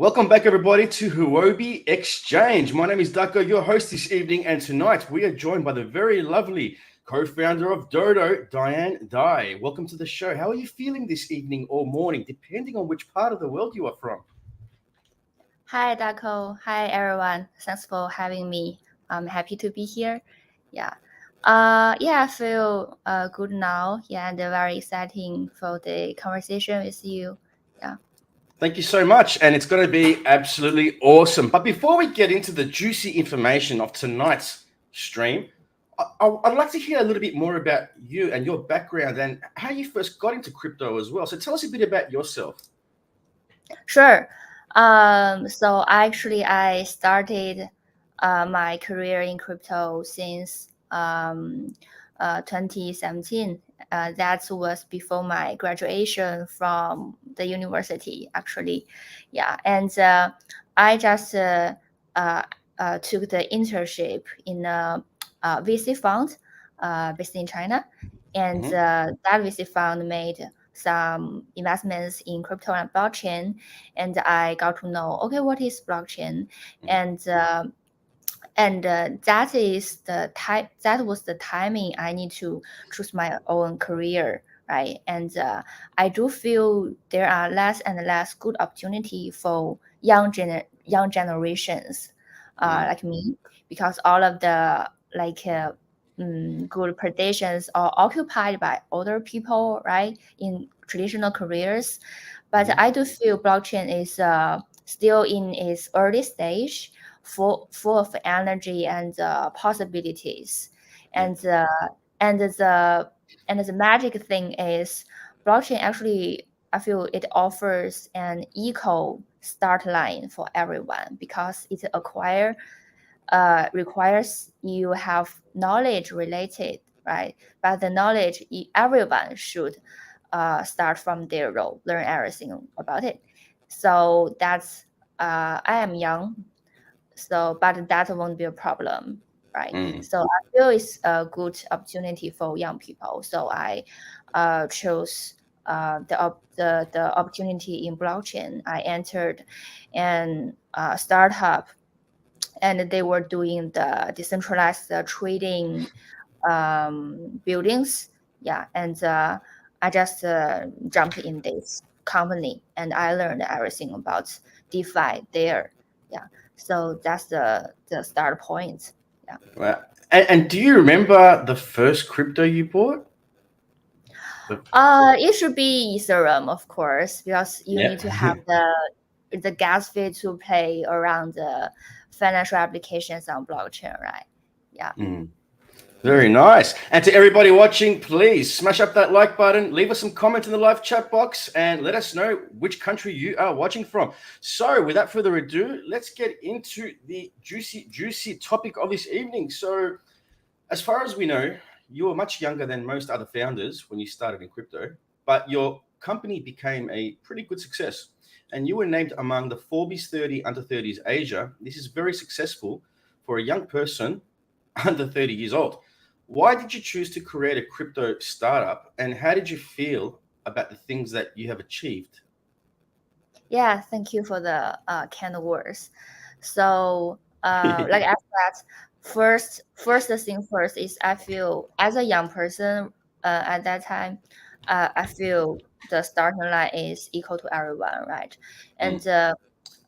Welcome back, everybody, to Huobi X-Change. My name is Ducko, your host this evening, and tonight we are joined by the very lovely co-founder of Dodo, Diane Dai. Welcome to the show. How are you feeling this evening or morning, depending on which part of the world you are from? Hi, Ducko. Hi, everyone. Thanks for having me. I'm happy to be here. I feel good now. And very exciting for the conversation with you. Thank you so much, and it's going to be absolutely awesome. But before we get into the juicy information of tonight's stream, I'd like to hear a little bit more about you and your background and how you first got into crypto as well. So tell us a bit about yourself. Sure. So actually, I started my career in crypto since 2017. That was before my graduation from the university, actually. And I just took the internship in a VC fund based in China. And that VC fund made some investments in crypto and blockchain. And I got to know, okay, what is blockchain? And that was the timing I need to choose my own career, right? And I do feel there are less and less good opportunity for young generations like me, because all of the good positions are occupied by older people, right, in traditional careers. But I do feel blockchain is still in its early stage, full of energy and possibilities. And the magic thing is blockchain actually, I feel it offers an equal start line for everyone, because it requires you have knowledge related, right? But the knowledge, everyone should start from their role, learn everything about it. So that's I am young, but that won't be a problem, right? So I feel it's a good opportunity for young people. So I chose the opportunity in blockchain. I entered an startup, and they were doing the decentralized trading buildings. And I just jumped in this company, and I learned everything about DeFi there. So that's the start point. Wow. And do you remember the first crypto you bought? It should be Ethereum, of course, because you need to have the gas fee to play around the financial applications on blockchain, right? Very nice. And to everybody watching, please smash up that like button, leave us some comments in the live chat box, and let us know which country you are watching from. So without further ado, let's get into the juicy topic of this evening. So as far as we know, you were much younger than most other founders when you started in crypto, but your company became a pretty good success. And you were named among the Forbes 30 under 30s Asia. This is very successful for a young person under 30 years old. Why did you choose to create a crypto startup, and how did you feel about the things that you have achieved? Yeah, thank you for the kind words. So like I said, first thing first is I feel as a young person at that time, I feel the starting line is equal to everyone, right? And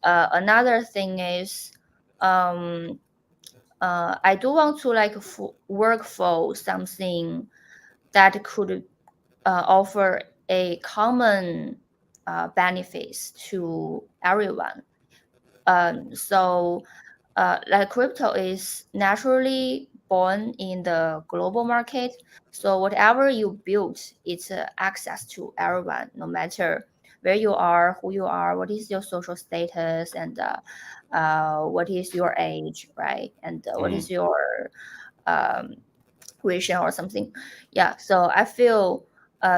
another thing is I do want to work for something that could offer a common benefits to everyone. So crypto is naturally born in the global market. So whatever you build, it's access to everyone, no matter where you are, who you are, what is your social status, and what is your age, right? And what is your region or something. So I feel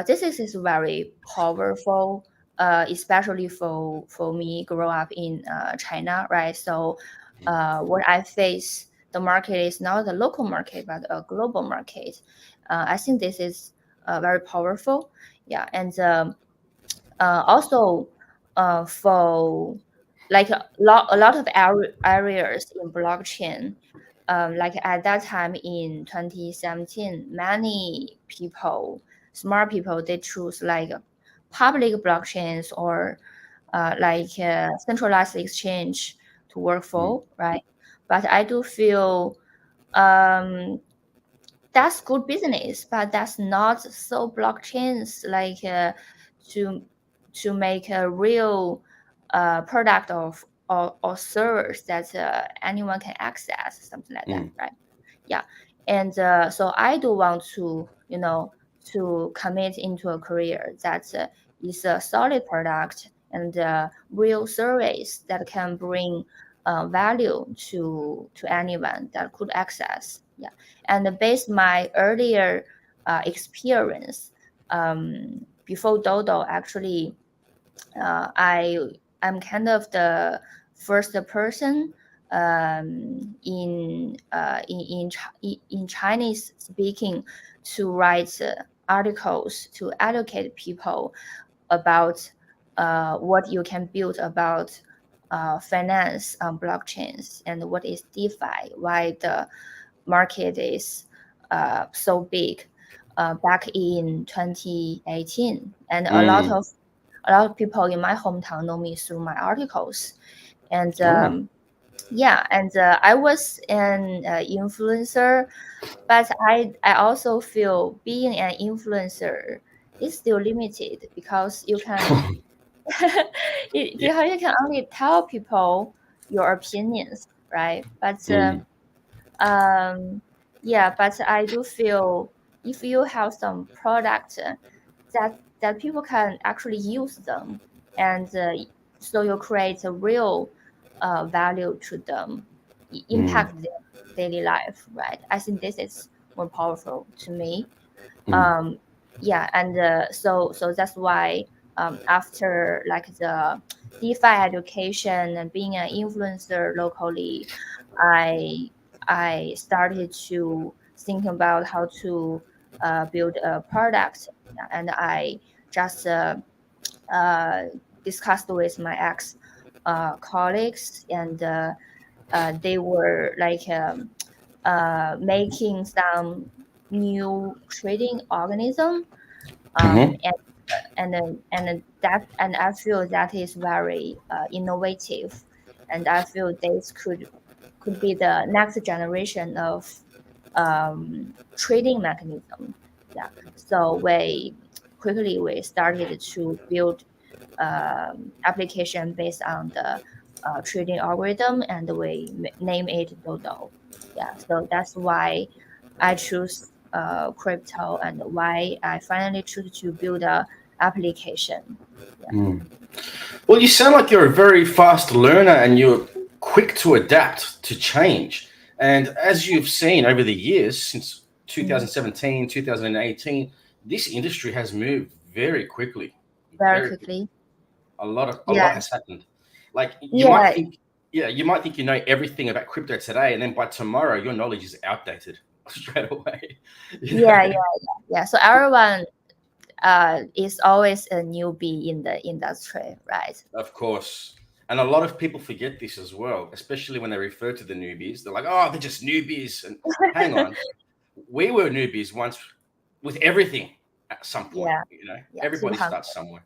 this is very powerful, especially for me grow up in China, right? So what I face, the market is not the local market but a global market. I think this is very powerful. And also for like a lot of areas in blockchain. Like at that time in 2017, many people, smart people, they choose like public blockchains or like centralized exchange to work for, right? But I do feel that's good business, but that's not so blockchains like to make a real product of or servers that anyone can access, something like that, right? Yeah, and so I do want to, to commit into a career that is a solid product and real service that can bring value to anyone that could access. Yeah, and based my earlier experience before Dodo, actually, I'm kind of the first person in Chinese speaking to write articles to educate people about what you can build about finance on blockchains and what is DeFi, why the market is so big back in 2018, and a lot of people in my hometown know me through my articles, and yeah, and I was an influencer, but I also feel being an influencer is still limited because you can because you can only tell people your opinions, right? But yeah, but I do feel if you have some product that people can actually use them, and so you create a real value to them, impact their daily life, right? I think this is more powerful to me. Yeah, and so that's why after like the DeFi education and being an influencer locally, I started to think about how to build a product, and I just discussed with my ex colleagues, and they were like making some new trading organism, and I feel that is very innovative, and I feel this could be the next generation of trading mechanism. Yeah, so we started to build application based on the trading algorithm, and we name it Dodo. Yeah, so that's why I choose crypto and why I finally choose to build a application. Yeah. Well, you sound like you're a very fast learner and you're quick to adapt to change. And as you've seen over the years, since 2017, 2018, this industry has moved very quickly. Very quickly. A lot has happened. Like you might think you know everything about crypto today, and then by tomorrow your knowledge is outdated straight away. Yeah. So everyone is always a newbie in the industry, right? Of course. And a lot of people forget this as well, especially when they refer to the newbies. They're like, oh, they're just newbies. And hang on. We were newbies once with everything at some point. Everybody starts somewhere.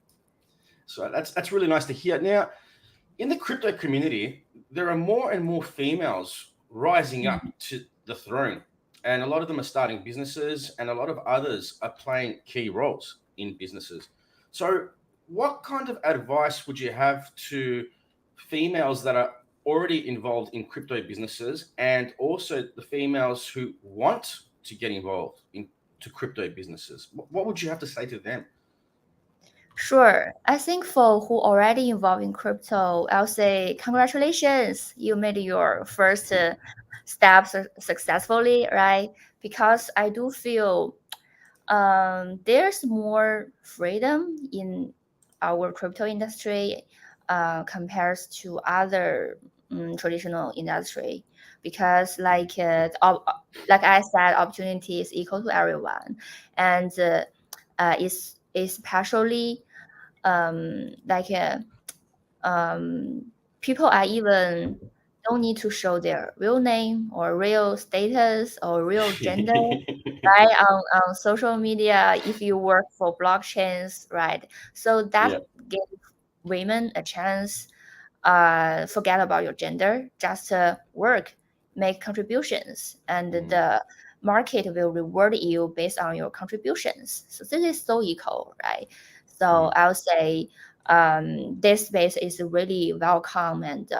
So that's really nice to hear. Now, in the crypto community, there are more and more females rising up to the throne. And a lot of them are starting businesses, and a lot of others are playing key roles in businesses. So what kind of advice would you have to females that are already involved in crypto businesses, and also the females who want to get involved into crypto businesses? What would you have to say to them? Sure. I think for who already involved in crypto, I'll say congratulations. You made your first steps successfully, right? Because I do feel there's more freedom in our crypto industry compared to other traditional industry, because like I said, opportunity is equal to everyone, and it's especially people are even don't need to show their real name or real status or real gender, right? On social media, if you work for blockchains, right? So that Yeah. gives women a chance. Forget about your gender, just work, make contributions, and the market will reward you based on your contributions. So this is so equal, right? So I would say this space is really welcome and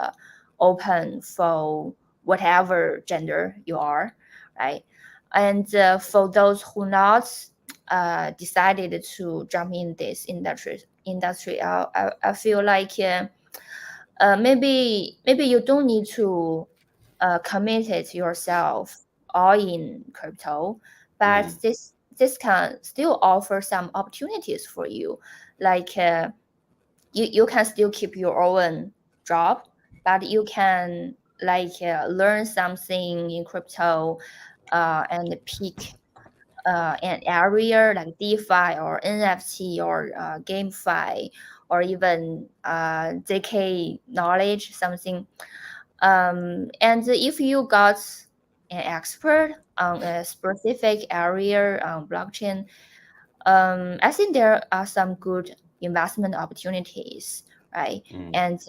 open for whatever gender you are, right? And for those who not decided to jump in this industry, I feel like maybe you don't need to commit it yourself all in crypto, but this can still offer some opportunities for you, like you can still keep your own job, but you can like learn something in crypto and pick an area like DeFi or NFT or GameFi or even ZK knowledge, something. And if you got an expert on a specific area on blockchain, I think there are some good investment opportunities, right? And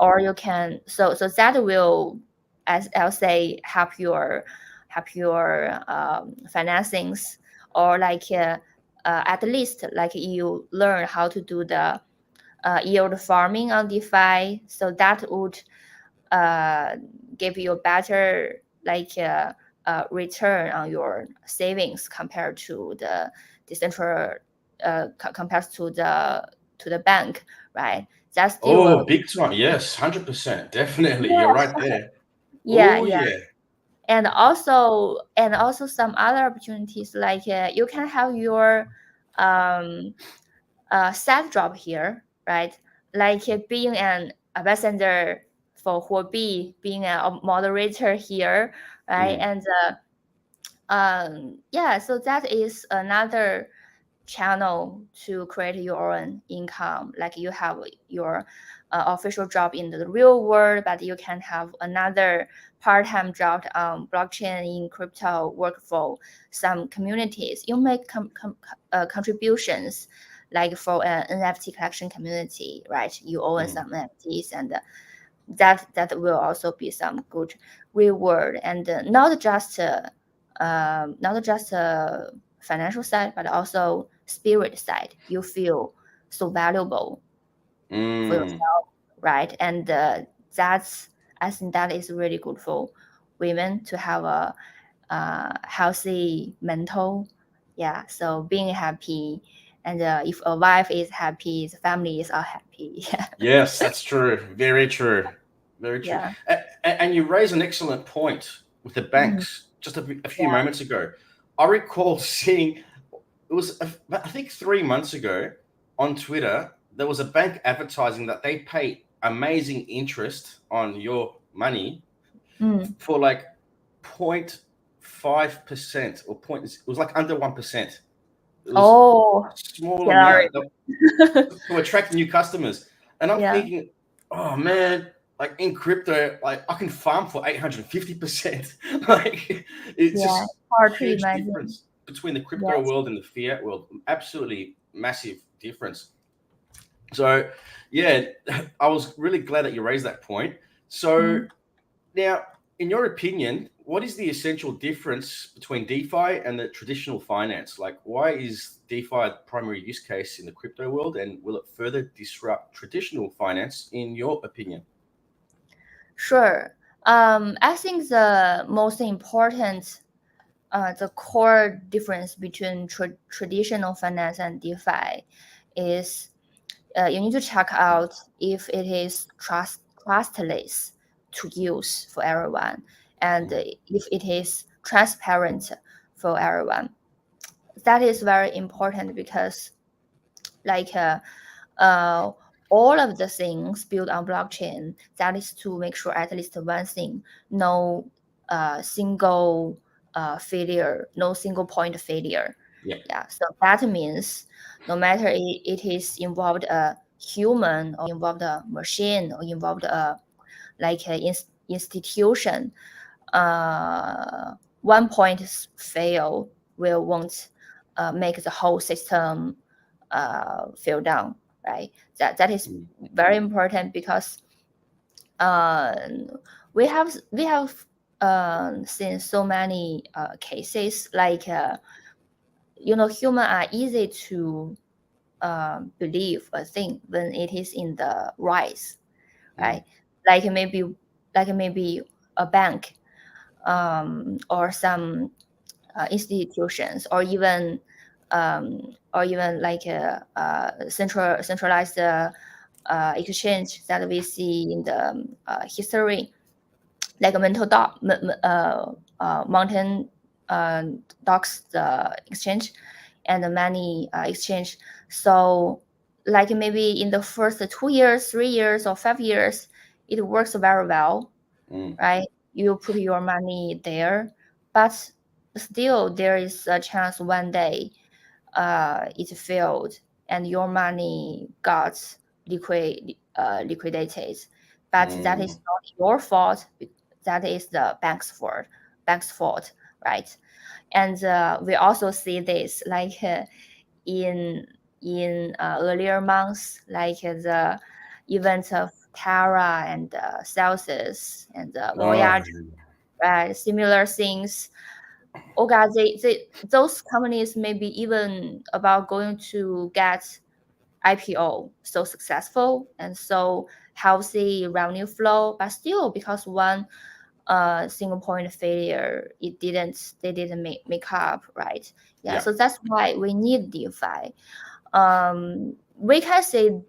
or you can so that will, as I'll say, help your financings, or like at least like you learn how to do the yield farming on DeFi, so that would give you a better like return on your savings compared to the decentral compared to the bank, right? That's still Big time. Yes, 100%. Definitely. You're yes. right there. Yeah, Oh, yeah. yeah. And also some other opportunities, like you can have your side job here, right? Like being an ambassador for Huobi, being a moderator here, right? And yeah, so that is another channel to create your own income. Like you have your official job in the real world, but you can have another part-time job on blockchain in crypto, work for some communities. You make contributions, like for an NFT collection community, right? You own some NFTs, and that will also be some good reward, and not just financial side, but also spirit side. You feel so valuable for yourself, right? And that's, I think that is really good for women to have a healthy mental. Yeah, so being happy, and if a wife is happy, the family is all happy. Yes, that's true. Very true. Very true. Yeah. And you raise an excellent point with the banks just a few moments ago. I recall seeing, it was, I think 3 months ago on Twitter, there was a bank advertising that they pay amazing interest on your money for like 0.5% or point, it was like under 1%. It was a small amount to attract new customers. And I'm thinking, oh man, like in crypto, like I can farm for 850%. Like it's just hard a to huge imagine. difference between the crypto world and the fiat world. Absolutely massive difference. So yeah, I was really glad that you raised that point. So now, in your opinion, what is the essential difference between DeFi and the traditional finance? Like, why is DeFi the primary use case in the crypto world, and will it further disrupt traditional finance, in your opinion? Sure. I think the most important, the core difference between traditional finance and DeFi is you need to check out if it is trustless to use for everyone, and if it is transparent for everyone. That is very important because, like, all of the things built on blockchain, that is to make sure at least one thing, no single failure, no single point failure. Yeah. So that means no matter it is involved a human or involve the machine or involve the like an institution, one point fail will won't make the whole system fail down, right? That is very important, because we have seen so many cases, like human are easy to believe a thing when it is in the rise, right? Like maybe a bank, or some institutions, or even like a centralized exchange that we see in the history, like a mountain docs exchange, and many exchange. So like maybe in the first 2 years, 3 years, or 5 years, it works very well, right? You put your money there, but still there is a chance one day it failed and your money got liquidated. But that is not your fault. That is the bank's fault, right? And we also see this like in earlier months, like the events of Terra and Celsius and Voyager, similar things. Oh God, those companies may be even about going to get IPO, so successful and so healthy revenue flow, but still because one single point failure, they didn't make up, right? Yeah. So that's why we need DeFi. We can say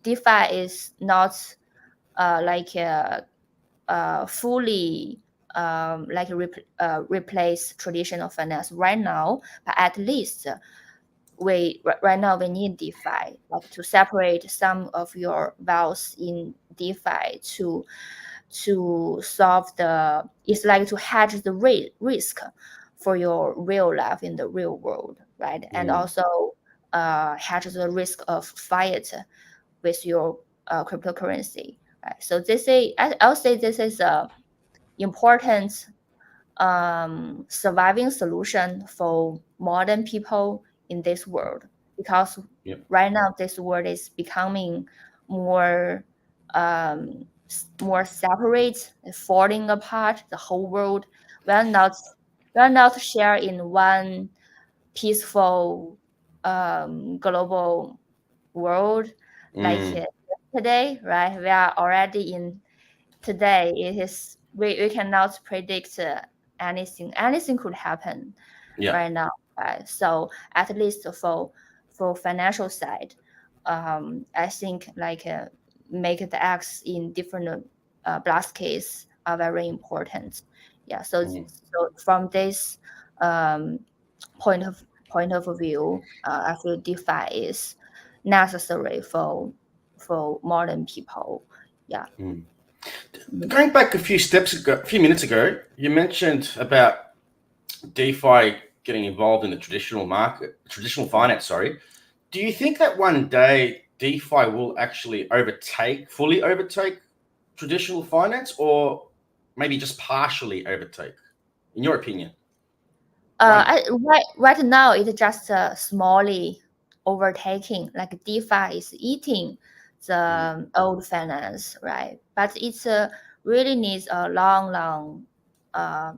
DeFi is not like fully like replace traditional finance right now, but at least right now we need DeFi, like to separate some of your wealth in DeFi to solve it's like to hedge the risk for your real life in the real world, right? And also hedge the risk of fiat with your cryptocurrency, right? So I'll say this is a important surviving solution for modern people in this world, because right now this world is becoming more separate, falling apart. The whole world, we are not shared in one peaceful global world like today, right? We are already in today. It is we cannot predict anything. Anything could happen right now, right? So at least for financial side, I think like make the acts in different blast case are very important. Yeah. So from this point of view, I feel DeFi is necessary for modern people. Yeah. Going back a few minutes ago, you mentioned about DeFi getting involved in the traditional finance. Sorry, do you think that one day DeFi will actually fully overtake traditional finance, or maybe just partially overtake, in your opinion? Right now it's just smallly overtaking, like DeFi is eating the old finance, right? But it's really needs a long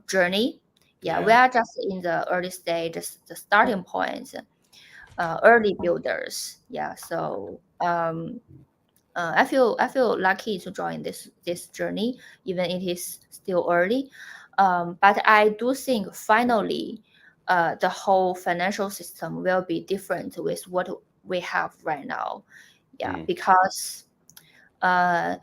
journey. Yeah, we are just in the early stage, the starting point, early builders. Yeah, so I feel lucky to join this journey, even it is still early. But I do think finally, the whole financial system will be different with what we have right now. Yeah, because the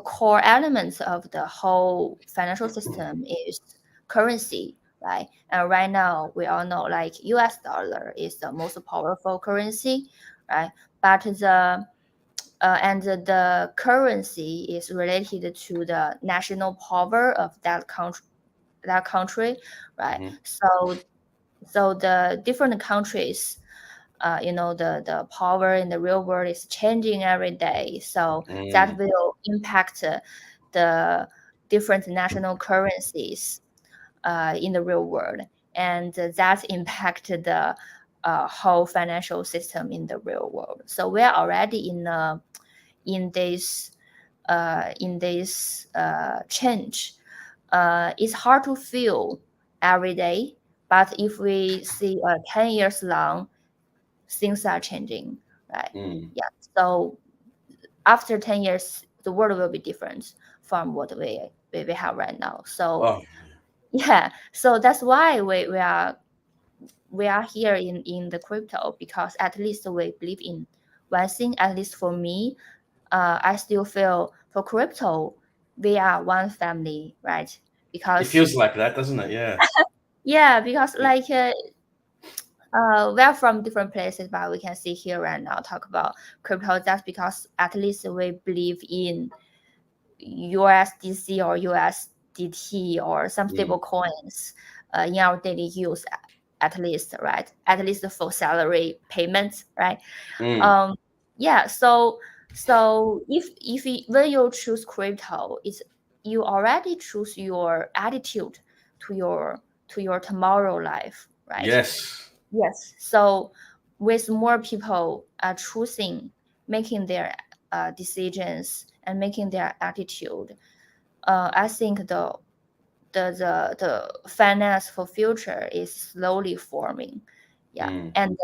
core elements of the whole financial system is currency, right? And right now we all know like US dollar is the most powerful currency, right? But the currency is related to the national power of that country, right? So the different countries the power in the real world is changing every day. So that will impact the different national currencies in the real world, and that impacted the whole financial system in the real world. So we are already in this change. It's hard to feel every day, but if we see 10 years long, things are changing, right? Yeah. So after 10 years, the world will be different from what we have right now. So yeah, so that's why we are here in the crypto, because at least we believe in one thing. At least for me, I still feel for crypto, we are one family, right? Because it feels like that, doesn't it? Yeah. Yeah, because like we are from different places, but we can sit here right now talk about crypto. That's because at least we believe in USDC or USDT or some stable coins in our daily use, at least, right? At least for salary payments, right? Yeah. So when you choose crypto, it's you already choose your attitude to your tomorrow life, right? Yes. Yes. So with more people choosing, making their decisions and making their attitude, I think the finance for future is slowly forming. Yeah. And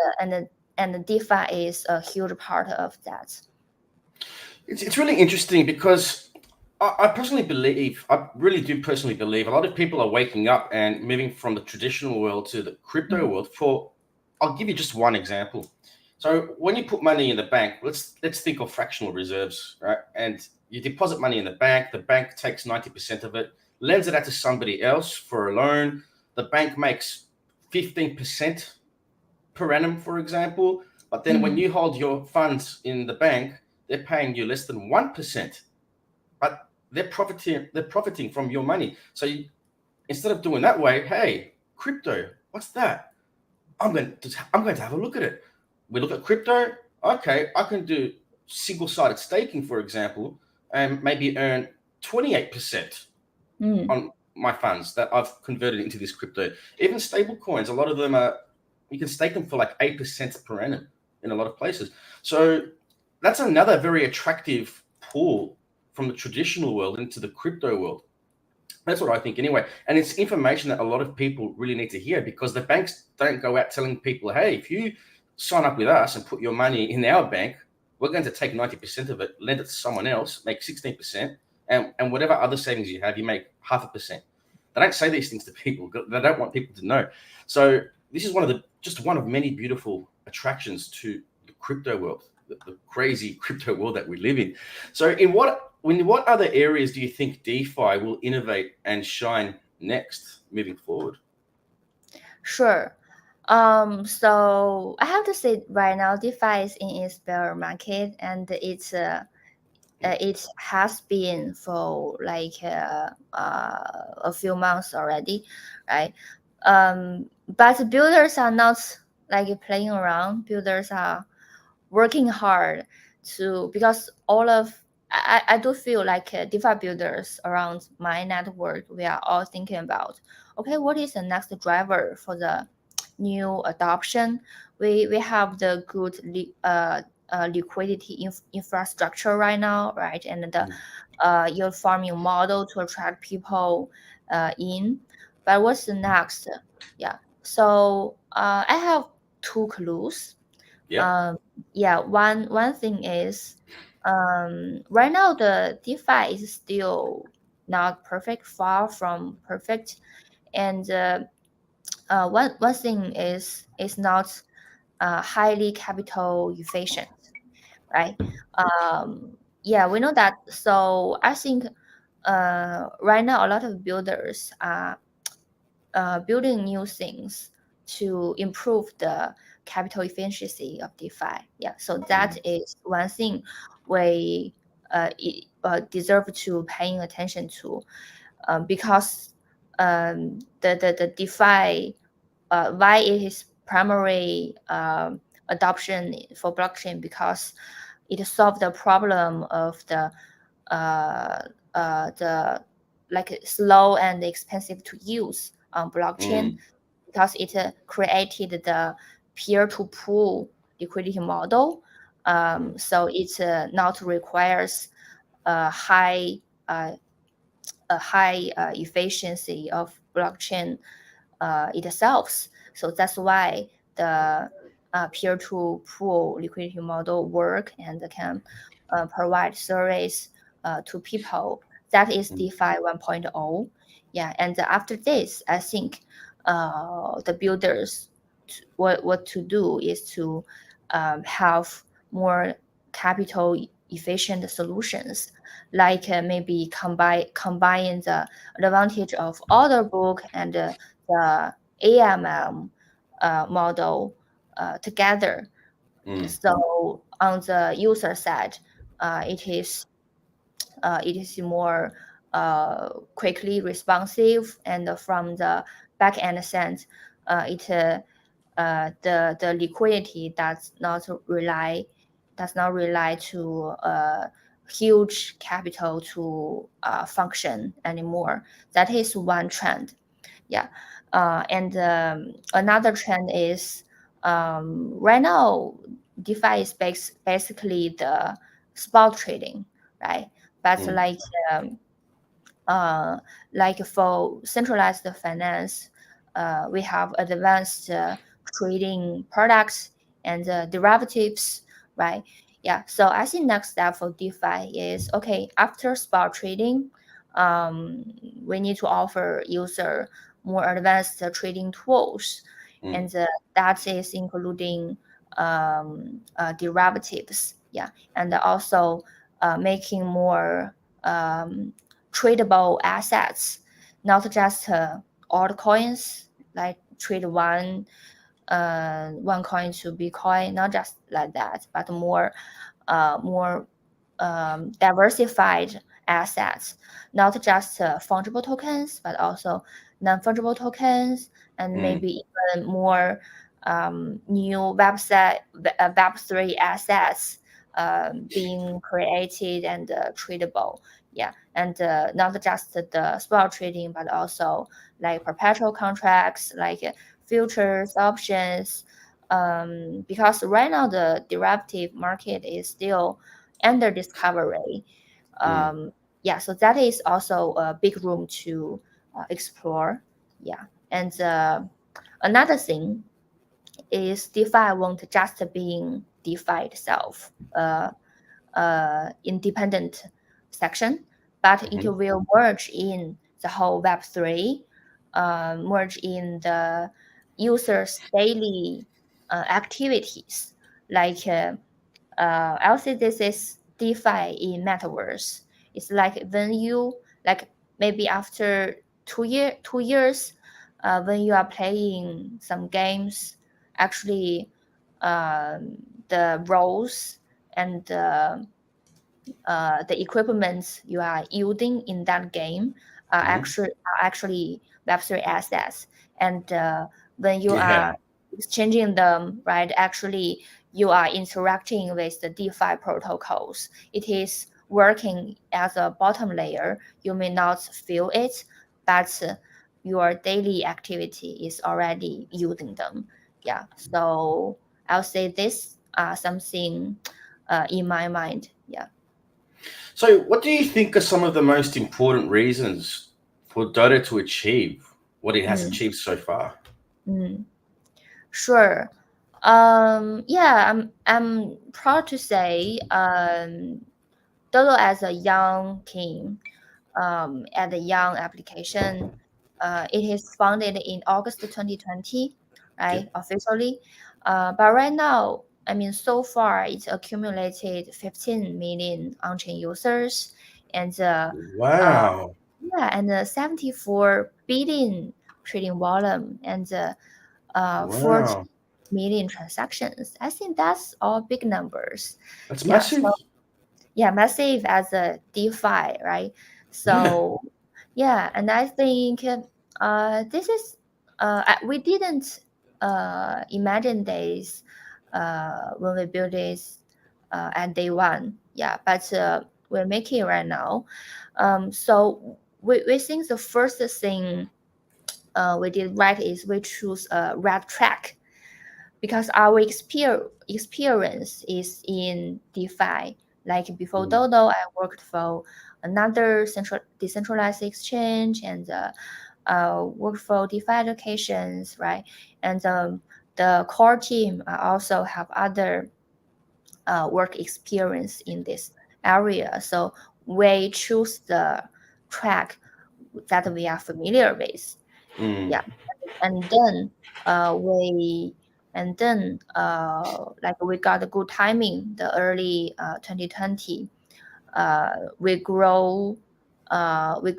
the DeFi is a huge part of that. It's really interesting because I personally believe, I really do personally believe, a lot of people are waking up and moving from the traditional world to the crypto world. I'll give you just one example. So when you put money in the bank, let's think of fractional reserves, right? And you deposit money in the bank takes 90% of it, lends it out to somebody else for a loan. The bank makes 15% per annum, for example. But then when you hold your funds in the bank, they're paying you less than 1%. But they're profiting from your money. So instead of doing that way, hey, crypto, what's that? I'm going to have a look at it. We look at crypto. Okay, I can do single-sided staking, for example, and maybe earn 28% on my funds that I've converted into this crypto. Even stable coins, a lot of them you can stake them for like 8% per annum in a lot of places. So that's another very attractive pull from the traditional world into the crypto world. That's what I think anyway. And it's information that a lot of people really need to hear, because the banks don't go out telling people, hey, if you sign up with us and put your money in our bank, we're going to take 90% of it, lend it to someone else, make 16%, and whatever other savings you have, you make 0.5%. They don't say these things to people. They don't want people to know. So this is just one of many beautiful attractions to the crypto world, the crazy crypto world that we live in. So in what other areas do you think DeFi will innovate and shine next moving forward? Sure. So I have to say right now, DeFi is in its bear market, and it has been for like a few months already, right? But builders are not like playing around. Builders are working hard because I do feel like DeFi builders around my network, we are all thinking about, okay, what is the next driver for the new adoption? We have the good liquidity infrastructure right now, right? And the yield farming model to attract people in. But what's the next? Yeah. So I have two clues. Yeah. One thing is right now the DeFi is still not perfect, far from perfect. And one thing is not highly capital efficient, right? We know that. So I think right now a lot of builders are building new things to improve the capital efficiency of DeFi. Yeah, so that is one thing we deserve to paying attention to, because the DeFi, why it is primary adoption for blockchain because it solved the problem of the like slow and expensive to use on blockchain because it created the peer-to-pool liquidity model. So it not requires a high efficiency of blockchain itself. So that's why the peer-to-pool liquidity model work and can provide service to people. That is DeFi 1.0. Yeah, and after this, I think the builders what to do is to have more capital efficient solutions, like maybe combine the advantage of order book and the AMM model together. So on the user side, it is more quickly responsive, and from the back end sense, the liquidity does not rely to huge capital to function anymore. That is one trend. Yeah. And another trend is right now DeFi is basically the spot trading, right? But like for centralized finance, we have advanced trading products and derivatives, right? Yeah. So I think next step for DeFi is, okay, after spot trading, we need to offer user more advanced trading tools, and that is including derivatives. Yeah, and also making more tradable assets, not just altcoins, like trade one coin to Bitcoin, not just like that, but more diversified assets, not just fungible tokens, but also non-fungible tokens, and maybe even more new Web3 assets being created and tradable. Yeah, and not just the spot trading, but also like perpetual contracts, like futures, options, because right now the derivative market is still under discovery. Yeah, so that is also a big room to explore. Yeah, and another thing is DeFi won't just being DeFi itself, independent section, but it will merge in the whole Web3, merge in the users' daily activities. Like I'll say this is DeFi in metaverse. It's like when you, like maybe after 2 years, when you are playing some games, actually the roles and the equipment you are using in that game are actually Web3 assets. And when you are exchanging them, right, actually you are interacting with the DeFi protocols. It is working as a bottom layer. You may not feel it, but your daily activity is already using them. Yeah, so I'll say this something in my mind. Yeah. So, what do you think are some of the most important reasons for Dodo to achieve what it has achieved so far? Sure. Yeah, I'm proud to say Dodo as a young team, at a young application, it is founded in August 2020, right, officially. But right now, I mean, so far it's accumulated 15 million on-chain users, and Wow. yeah, and 74 billion trading volume, and 40 Wow. million transactions. I think that's all big numbers. That's Yeah, massive. so yeah, massive as a DeFi, right? So yeah, and I think this is we didn't imagine this when we build this at day one. Yeah, but we're making it right now. So we think the first thing we did right is we choose a red track, because our experience is in DeFi. Like before Dodo, I worked for another decentralized exchange and worked for DeFi educations, right? And the core team also have other work experience in this area. So we choose the track that we are familiar with. Yeah, and then like we got a good timing. The early 2020, we grow with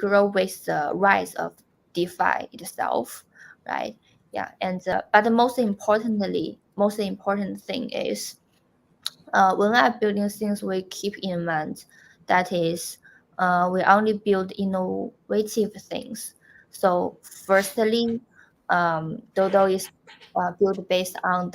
the rise of DeFi itself, right? Yeah, and but the most important thing is when we are building things, we keep in mind that is we only build innovative things. So firstly, Dodo is built based on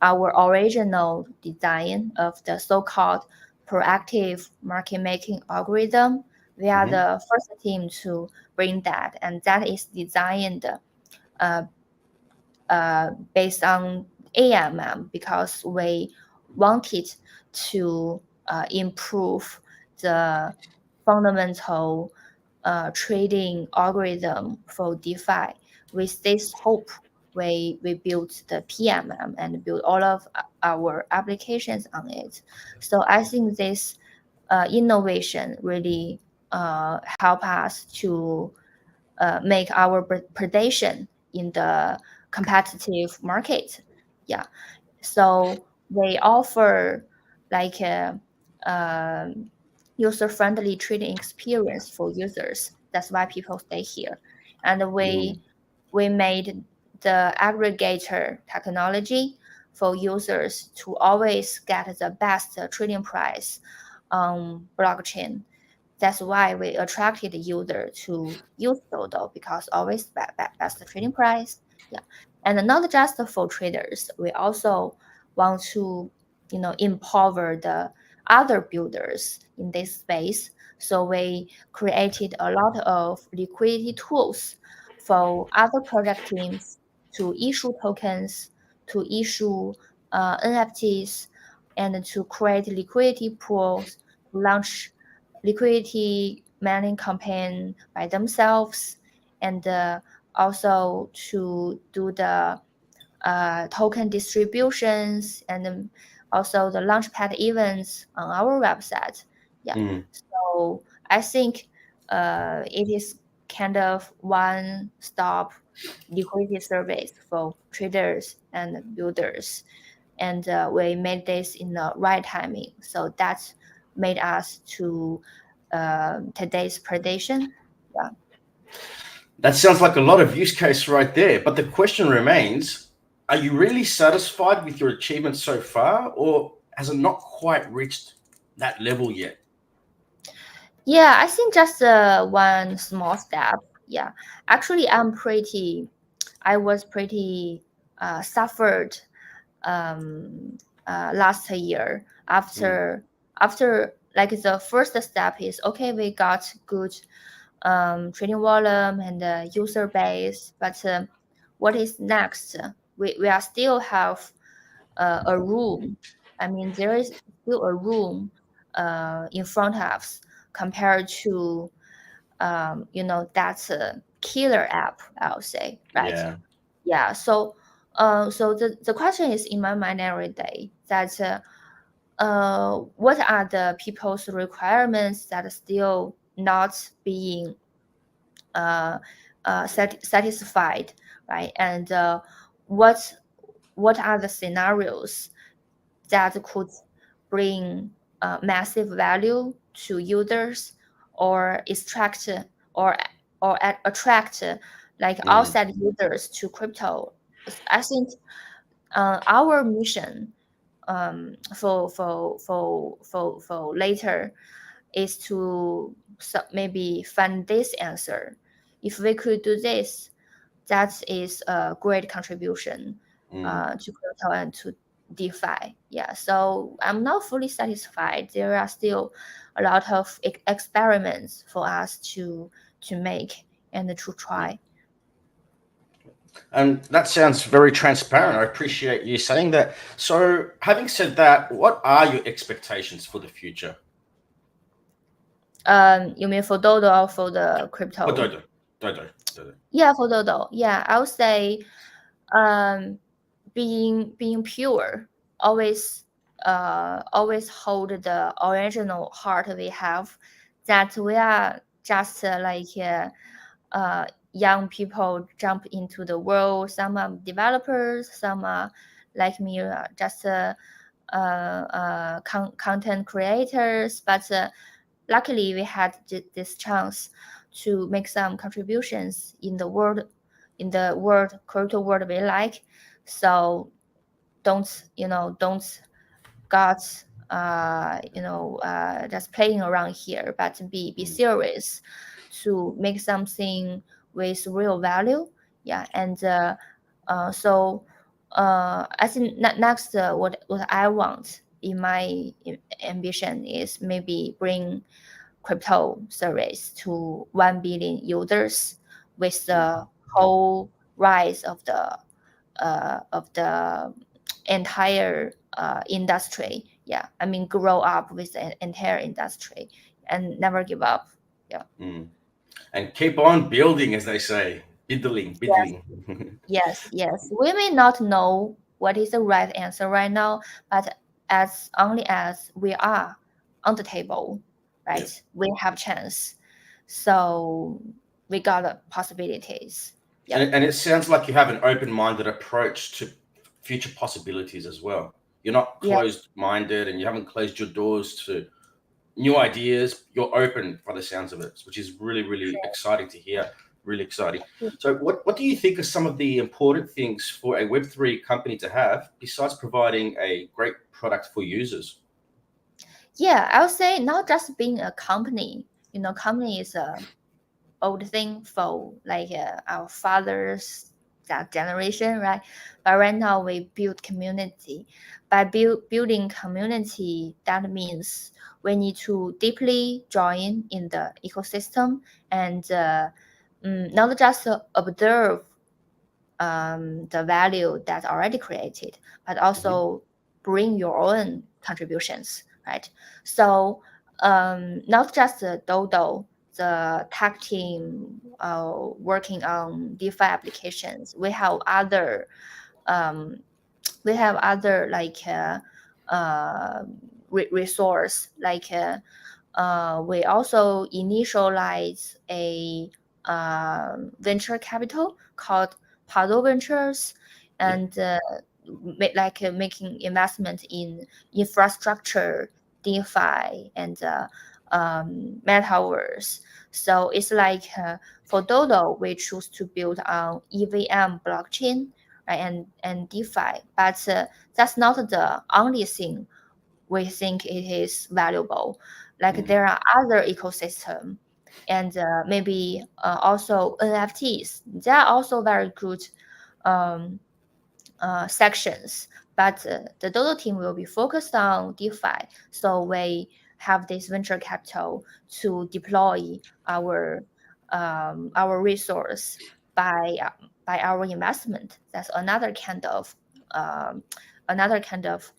our original design of the so-called proactive market making algorithm. We are the first team to bring that, and that is designed uh, based on AMM, because we wanted to improve the fundamental trading algorithm for DeFi. With this hope, we built the PMM and built all of our applications on it. So I think this innovation really help us to make our predation in the competitive market. Yeah, so they offer like a user-friendly trading experience for users. That's why people stay here. And we made the aggregator technology for users to always get the best trading price on blockchain. That's why we attracted the user to use Dodo, because always best trading price. Yeah, and not just for traders, we also want to empower the other builders in this space. So we created a lot of liquidity tools for other project teams to issue tokens, to issue NFTs, and to create liquidity pools, to launch liquidity mining campaign by themselves, and also to do the token distributions, and also the launchpad events on our website. Yeah, so I think it is kind of one-stop liquidity service for traders and builders, and we made this in the right timing. So that made us to today's predation. Yeah. That sounds like a lot of use case right there. But the question remains, are you really satisfied with your achievements so far, or has it not quite reached that level yet? Yeah, I think just one small step. Yeah, actually, I was pretty suffered last year after like the first step is okay, we got good trading volume and user base, but what is next? We are still have a room. I mean, there is still a room in front of us compared to that's a killer app, I would say, right? Yeah. Yeah. So so the question is in my mind every day, that what are the people's requirements that are still not being satisfied, right? And what are the scenarios that could bring massive value to users, or extract or attract like outside users to crypto? I think our mission for later is to maybe find this answer. If we could do this, that is a great contribution to crypto and to DeFi. Yeah, so I'm not fully satisfied. There are still a lot of experiments for us to make and to try. And that sounds very transparent. I appreciate you saying that. So, having said that, what are your expectations for the future? You mean for Dodo or for the crypto? For Dodo. Yeah, for Dodo. Yeah, I would say, being pure, always hold the original heart we have, that we are just young people jump into the world. Some are developers, some are like me, just content creators. But luckily, we had this chance to make some contributions in the crypto world we like. So don't got just playing around here, but be serious to make something with real value. Yeah, and so I think next, what I want in my ambition is maybe bring crypto service to 1 billion users with the whole rise of the entire industry. Yeah, I mean, grow up with the entire industry and never give up. Yeah. And keep on building, as they say, biddling. Yes. We may not know what is the right answer right now, but as only as we are on the table, right, we have chance. So we got the possibilities. Yeah. And it sounds like you have an open-minded approach to future possibilities as well. You're not closed-minded, and you haven't closed your doors to new ideas. You're open, by the sounds of it, which is really, really exciting to hear. Really exciting. So what do you think are some of the important things for a Web3 company to have, besides providing a great product for users? Yeah, I would say not just being a company. Company is a old thing for our fathers, that generation, right? But right now we build community. By building community, that means we need to deeply join in the ecosystem and not just observe the value that's already created, but also bring your own contributions, right? So not just the Dodo, the tech team working on DeFi applications. We have other resource, we also initialize a venture capital called Pado Ventures, and making investment in infrastructure, DeFi, and metaverse. So it's for Dodo, we choose to build on EVM blockchain, right, and DeFi. But that's not the only thing we think it is valuable. There are other ecosystem, and maybe also NFTs. They are also very good sections. But the Dodo team will be focused on DeFi. So we have this venture capital to deploy our resource by our investment. That's another kind of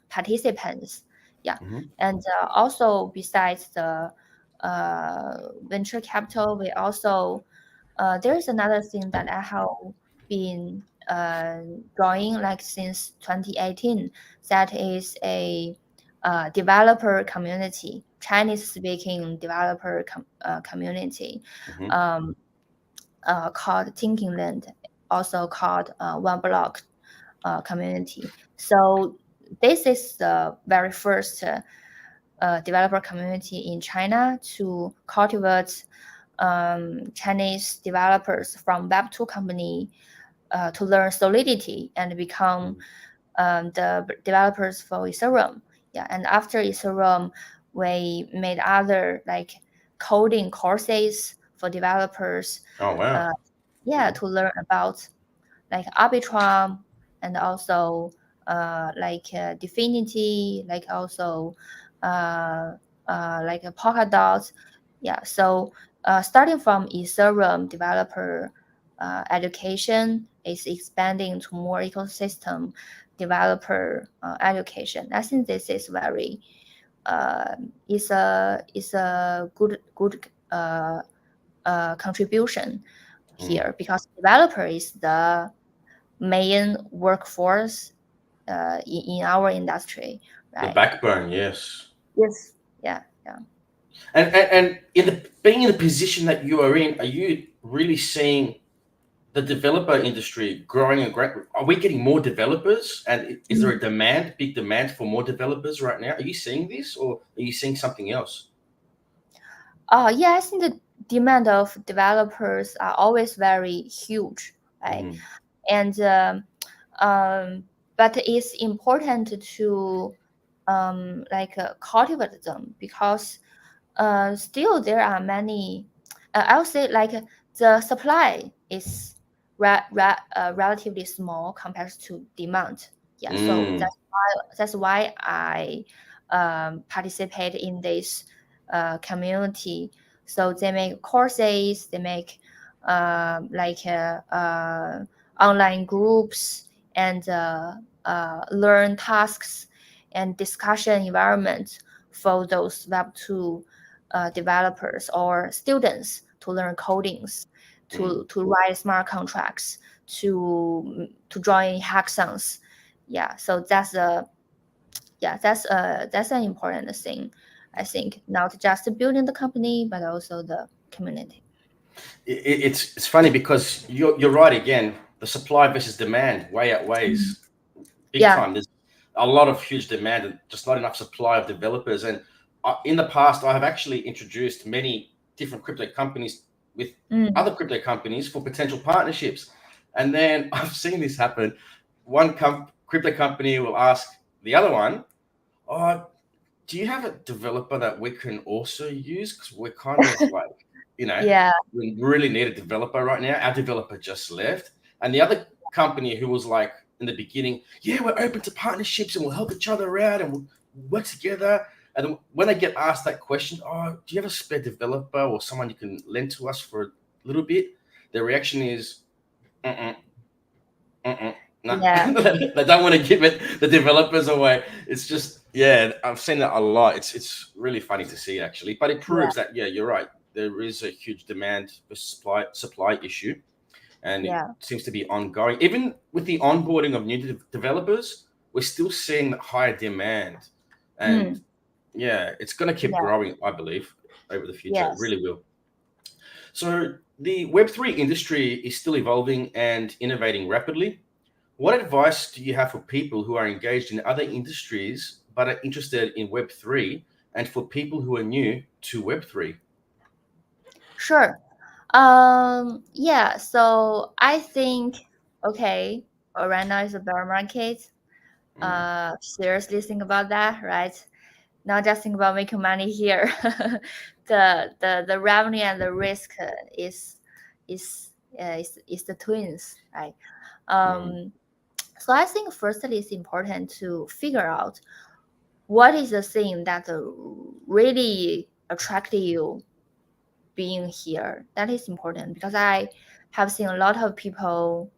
participants. Yeah. And also, besides the venture capital, we also there's another thing that I have been drawing since 2018. That is a developer community, Chinese speaking developer community, called Thinking Land, also called One Block community. So this is the very first developer community in China to cultivate Chinese developers from Web2 company to learn Solidity and become the developers for Ethereum. Yeah, and after Ethereum, we made other coding courses for developers. Oh wow! To learn about Arbitrum and also like Definity, like also like a Polkadot. Yeah, so starting from Ethereum developer education is expanding to more ecosystem developer education. I think this is very is a good contribution here, because developer is the main workforce in our industry, right? The backbone, yes. Yes. Yeah. And being in the position that you are in, are you really seeing the developer industry growing and great? Are we getting more developers, and is there a big demand for more developers right now? Are you seeing this, or are you seeing something else? Yeah, I think the demand of developers are always very huge, right? And but it's important to like cultivate them, because still there are many. I would say like the supply is relatively small compared to demand. Yeah, so that's why I participate in this community. So they make courses, they make like online groups, and learn tasks and discussion environment for those Web2 developers or students to learn codings, to write smart contracts, to join hackathons. Yeah, so that's an important thing, I think, not just building the company but also the community. It's funny because you're right again. The supply versus demand way outweighs big time. There's a lot of huge demand and just not enough supply of developers. And in the past, I have actually introduced many different crypto companies with other crypto companies for potential partnerships. And then I've seen this happen. One crypto company will ask the other one, "Oh, do you have a developer that we can also use? Because we're kind of like, we really need a developer right now. Our developer just left." And the other company who was like in the beginning, "Yeah, we're open to partnerships and we'll help each other out and we'll work together." And then when they get asked that question, "Oh, do you have a spare developer or someone you can lend to us for a little bit?" Their reaction is, "Mm-mm, mm-mm." No, they don't want to give the developers away. It's just, I've seen that a lot. It's really funny to see, actually, but it proves that you're right. There is a huge demand for supply issue, and it seems to be ongoing. Even with the onboarding of new developers, we're still seeing that higher demand, and it's going to keep growing, I believe, over the future. It really will. So the Web3 industry is still evolving and innovating rapidly. What advice do you have for people who are engaged in other industries but are interested in Web3, and for people who are new to Web3? Sure. So I think, okay, right now is a bear market. Seriously think about that, right? Not just think about making money here. the revenue and the risk is the twins, right? So I think firstly it's important to figure out what is the thing that really attracted you being here. That is important, because I have seen a lot of people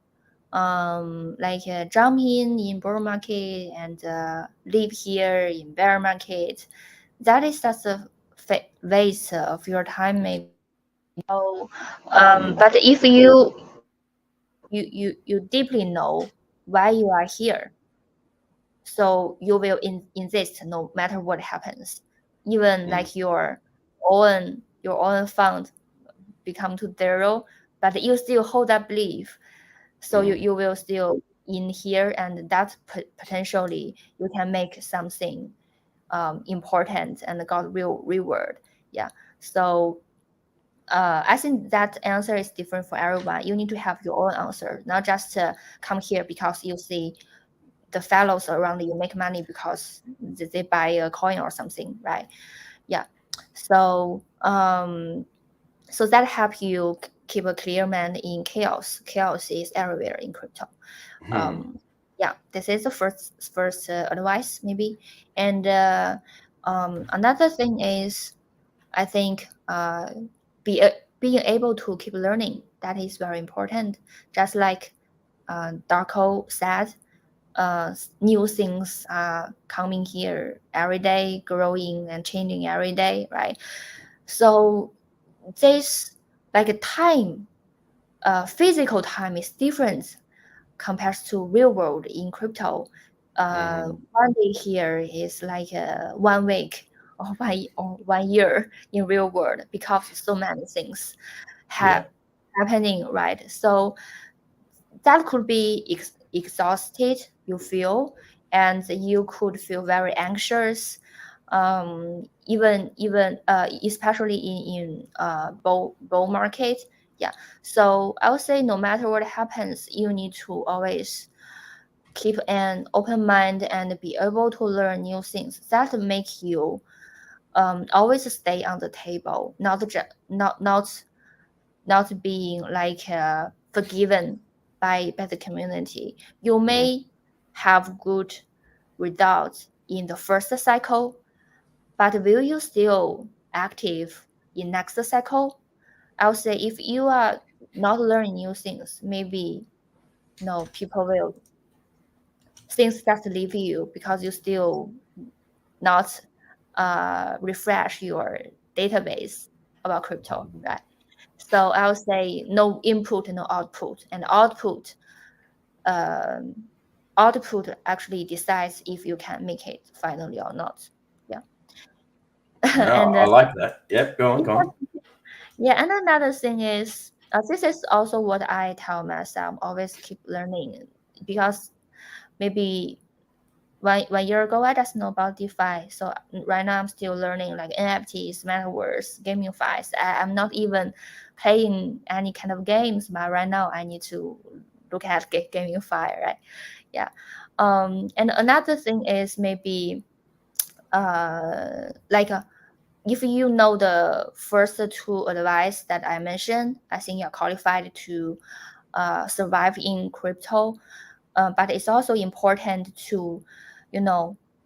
jump in bull market and live here in bear market. That is just a waste of your time, maybe. So, but if you deeply know why you are here, so you will insist no matter what happens, even like your own fund become to zero, but you still hold that belief. So you will still in here, and that potentially you can make something important and got real reward. So I think that answer is different for everyone. You need to have your own answer, not just come here because you see the fellows around you make money because they buy a coin or something, right? So so that helps you keep a clear mind in chaos. Chaos is everywhere in crypto. yeah, this is the first advice maybe. And another thing is, I think being able to keep learning, that is very important. Just like Darko said, new things are coming here every day, growing and changing every day, right? So this like a time, physical time is different compared to real world in crypto. One day here is like 1 week or 1 year in real world, because so many things happening, right? So that could be exhausted, you feel, and you could feel very anxious, even especially in bull market. Yeah, so I would say no matter what happens, you need to always keep an open mind and be able to learn new things that make you always stay on the table, not being like forgiven by the community. You may have good results in the first cycle, but will you still active in next cycle? I would say if you are not learning new things, maybe no people will things just leave you because you still not refresh your database about crypto, right? So I would say no input, no output, and output actually decides if you can make it finally or not. Yeah. No, And I like that. Yep, go on, go on. yeah, and another thing is, this is also what I tell myself: always keep learning, because maybe 1 year ago I just know about DeFi, so right now I'm still learning like NFTs, metaverse, gamifies. I'm not even playing any kind of games, but right now I need to look at gamify, right? Yeah. And another thing is maybe like if you know the first two advice that I mentioned, I think you're qualified to survive in crypto. But it's also important to,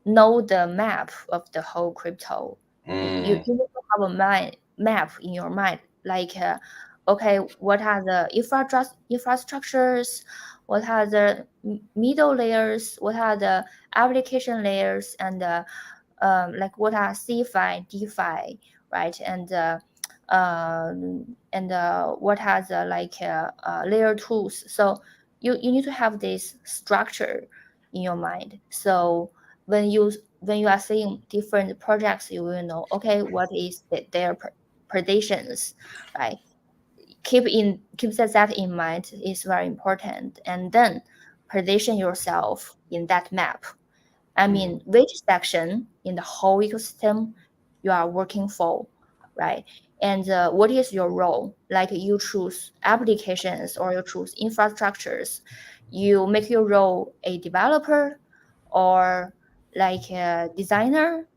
know the map of the whole crypto. You need to have a map in your mind, like, okay, what are the infrastructures? What are the middle layers? What are the application layers? And like what are CFI, DeFi, right? And what are the like layer tools? So you need to have this structure in your mind. So when you are seeing different projects, you will know, okay, what is their predictions, right? Keep that in mind is very important, and then position yourself in that map. I mean, which section in the whole ecosystem you are working for, right? And what is your role? Like you choose applications or you choose infrastructures. You make your role a developer or like a designer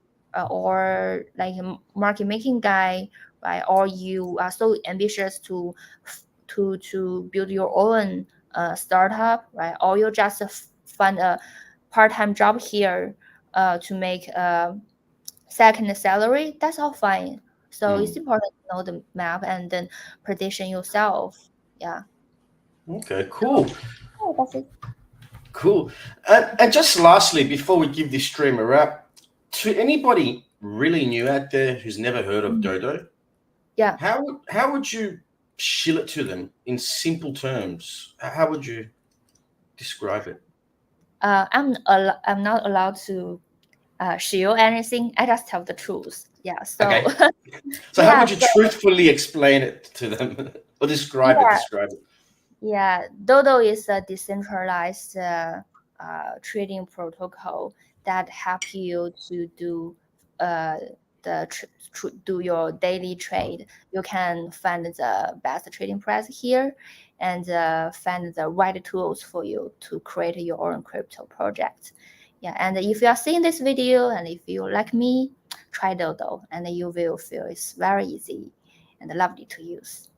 or like a market making guy, right? Or you are so ambitious to build your own startup, right? Or you just find a part-time job here to make a second salary. That's all fine. So it's important to know the map and then position yourself. Yeah. Okay, cool. Oh, that's it. Cool. And just lastly, before we give this stream a wrap, to anybody really new out there who's never heard of Dodo, Yeah. how would you shill it to them in simple terms? How would you describe it? I'm not allowed to shield anything. I just tell the truth. Yeah. So Okay. So how yeah. would you truthfully explain it to them or describe it? Yeah. Describe it. Yeah, Dodo is a decentralized trading protocol that help you to do uh, do your daily trade. You can find the best trading price here, and find the right tools for you to create your own crypto project. Yeah, and if you are seeing this video and if you like me, try Dodo, and you will feel it's very easy and lovely to use.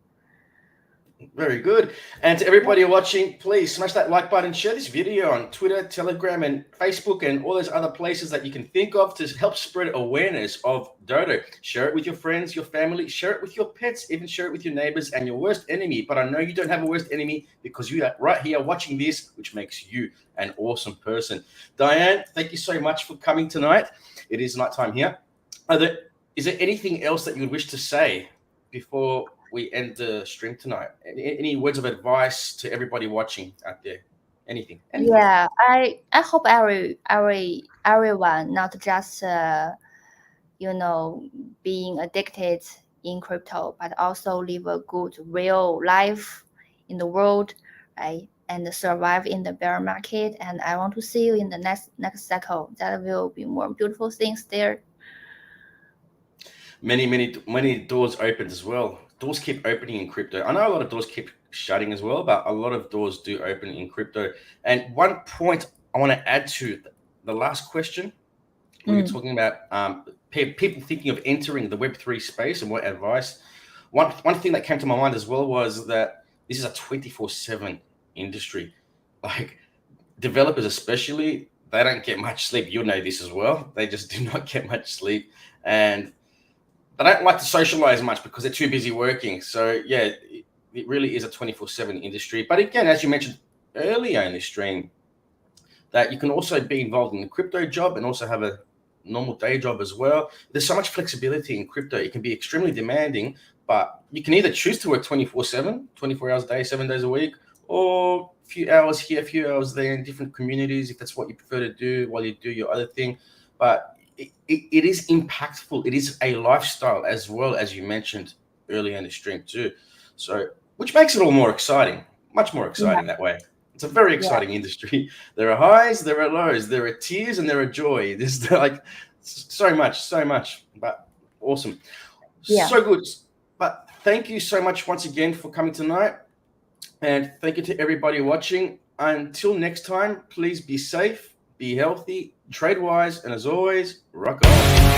Very good. And to everybody watching, please smash that like button, share this video on Twitter, Telegram, and Facebook, and all those other places that you can think of to help spread awareness of Dodo. Share it with your friends, your family, share it with your pets, even share it with your neighbors and your worst enemy. But I know you don't have a worst enemy because you are right here watching this, which makes you an awesome person. Diane, thank you so much for coming tonight. It is nighttime here. Is there anything else that you would wish to say before we end the stream tonight? Any words of advice to everybody watching out there? Anything? Yeah, I hope everyone, not just being addicted in crypto, but also live a good real life in the world, right? And survive in the bear market. And I want to see you in the next cycle. That will be more beautiful things there. Many doors opened as well. Doors keep opening in crypto. I know a lot of doors keep shutting as well, but a lot of doors do open in crypto. And one point I want to add to the last question, we were talking about people thinking of entering the Web3 space and what advice. One thing that came to my mind as well was that this is a 24/7 industry. Like developers especially, they don't get much sleep. You'll know this as well. They just do not get much sleep. And they don't like to socialize much because they're too busy working. So yeah, it really is a 24/7 industry. But again, as you mentioned earlier in this stream, that you can also be involved in the crypto job and also have a normal day job as well. There's so much flexibility in crypto. It can be extremely demanding, but you can either choose to work 24/7, 24 hours a day, 7 days a week, or a few hours here, a few hours there in different communities, if that's what you prefer to do while you do your other thing. But it is impactful. It is a lifestyle as well, as you mentioned earlier in the stream too. So, which makes it all more exciting, much more exciting that way. It's a very exciting industry. There are highs, there are lows, there are tears, and there are joy. There's like so much, but awesome. Yeah. So good. But thank you so much once again for coming tonight. And thank you to everybody watching. Until next time, please be safe, be healthy, trade wise, and as always, rock on.